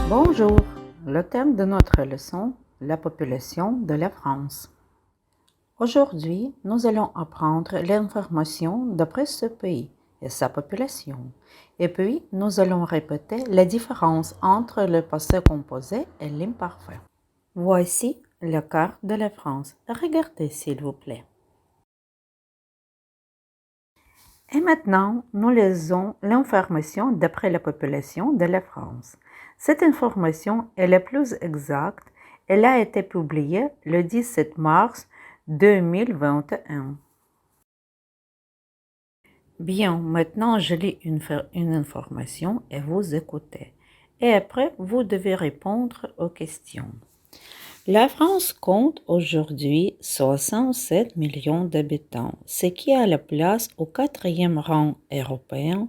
Bonjour, le thème de notre leçon, la population de la France. Aujourd'hui, nous allons apprendre l'information d'après ce pays et sa population. Et puis, nous allons répéter les différences entre le passé composé et l'imparfait. Voici la carte de la France. Regardez s'il vous plaît. Et maintenant, nous lisons l'information d'après la population de la France. Cette information est la plus exacte. Elle a été publiée le 17 mars 2021. Bien, maintenant je lis une information et vous écoutez. Et après, vous devez répondre aux questions. La France compte aujourd'hui 67 millions d'habitants, ce qui a la place au 4e rang européen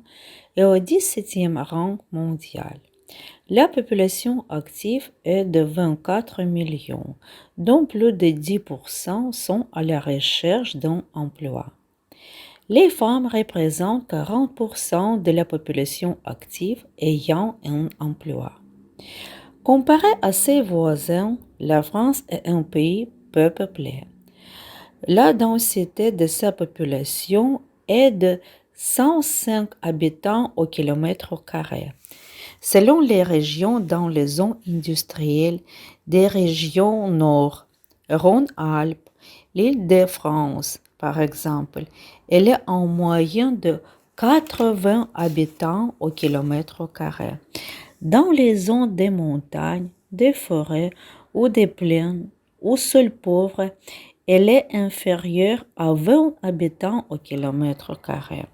et au 17e rang mondial. La population active est de 24 millions, dont plus de 10% sont à la recherche d'un emploi. Les femmes représentent 40% de la population active ayant un emploi. Comparé à ses voisins, la France est un pays peu peuplé. La densité de sa population est de 105 habitants au kilomètre carré. Selon les régions dans les zones industrielles des régions nord, Rhône-Alpes, l'Île-de-France, par exemple, elle est en moyenne de 80 habitants au kilomètre carré. Dans les zones des montagnes, des forêts ou des plaines ou sol pauvre, elle est inférieure à 20 habitants au kilomètre carré.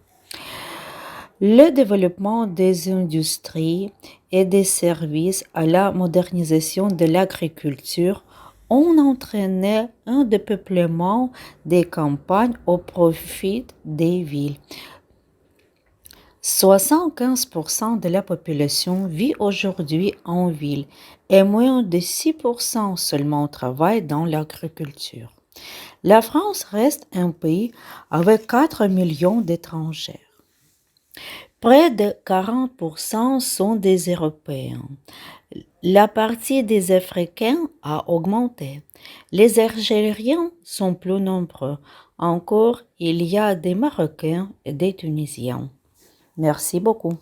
Le développement des industries et des services à la modernisation de l'agriculture ont entraîné un dépeuplement des campagnes au profit des villes. 75% de la population vit aujourd'hui en ville et moins de 6% seulement travaillent dans l'agriculture. La France reste un pays avec 4 millions d'étrangers. Près de 40% sont des Européens. La partie des Africains a augmenté. Les Algériens sont plus nombreux. Encore, il y a des Marocains et des Tunisiens. Merci beaucoup.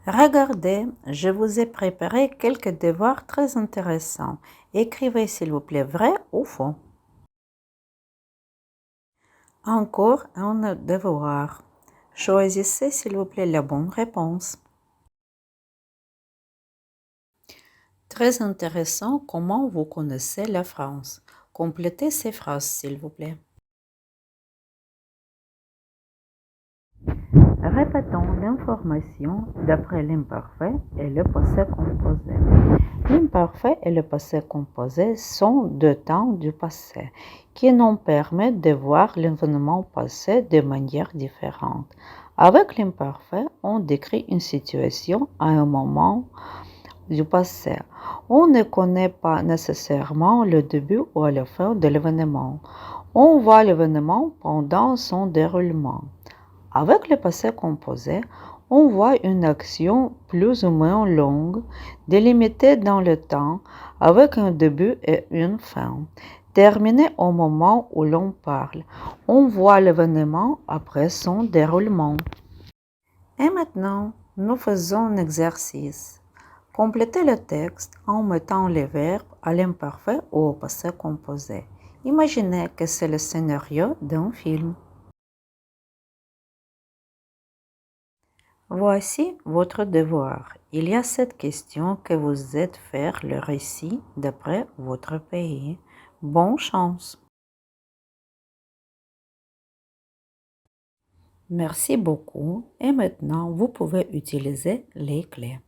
Regardez, je vous ai préparé quelques devoirs très intéressants. Écrivez s'il vous plaît vrai ou faux. Encore un devoir. Choisissez s'il vous plaît la bonne réponse. Très intéressant, comment vous connaissez la France? Complétez ces phrases s'il vous plaît. Répétons l'information d'après l'imparfait et le passé composé. L'imparfait et le passé composé sont deux temps du passé qui nous permettent de voir l'événement passé de manière différente. Avec l'imparfait, on décrit une situation à un moment du passé. On ne connaît pas nécessairement le début ou la fin de l'événement. On voit l'événement pendant son déroulement. Avec le passé composé, on voit une action plus ou moins longue, délimitée dans le temps, avec un début et une fin, terminée au moment où l'on parle. On voit l'événement après son déroulement. Et maintenant, nous faisons un exercice. Complétez le texte en mettant les verbes à l'imparfait ou au passé composé. Imaginez que c'est le scénario d'un film. Voici votre devoir. Il y a 7 questions que vous êtes faire le récit d'après votre pays. Bonne chance. Merci beaucoup et maintenant vous pouvez utiliser les clés.